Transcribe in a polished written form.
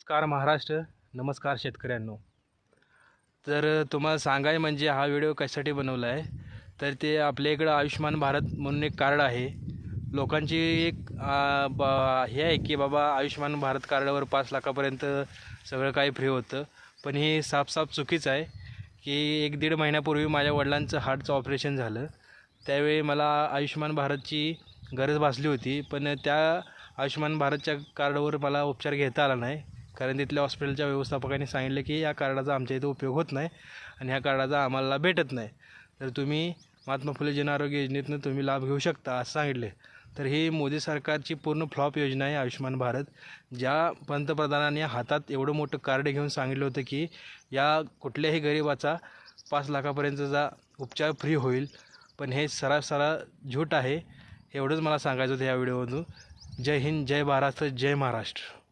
नमस्कार महाराष्ट्र, नमस्कार शेतकऱ्यांनो. तर तुम्हाला सांगाय म्हणजे हा व्हिडिओ कशासाठी बनवला आहे, तर ते आपल्या इकडं आयुष्यमान भारत म्हणून एक कार्ड आहे. लोकांची एक हे आहे की बाबा आयुष्यमान भारत कार्डावर 5 लाखापर्यंत सगळं काही फ्री होतं. पण हे साफ चुकीचं आहे की 1-1.5 महिन्यापूर्वी माझ्या वडिलांचं हार्टचं ऑपरेशन झालं. त्यावेळी मला आयुष्यमान भारतची गरज भासली होती, पण त्या आयुष्यमान भारतच्या कार्डवर मला उपचार घेता आला नाही. कारण तिथल्या हॉस्पिटलच्या व्यवस्थापकांनी सांगितलं की या कार्डाचा आमच्या इथं उपयोग होत नाही आणि ह्या कार्डाचा आम्हाला भेटत नाही. तर तुम्ही महात्मा फुले जन आरोग्य योजनेतून तुम्ही लाभ घेऊ शकता असं सांगितले. तर ही मोदी सरकारची पूर्ण फ्लॉप योजना आहे आयुष्यमान भारत. ज्या पंतप्रधानांनी हातात एवढं मोठं कार्ड घेऊन सांगितलं होतं की या कुठल्याही गरिबाचा 5 लाखापर्यंतचा उपचार फ्री होईल, पण हे सरासर झूट आहे. एवढंच मला सांगायचं होतं या व्हिडिओमधून. जय हिंद, जय भारत, जय महाराष्ट्र.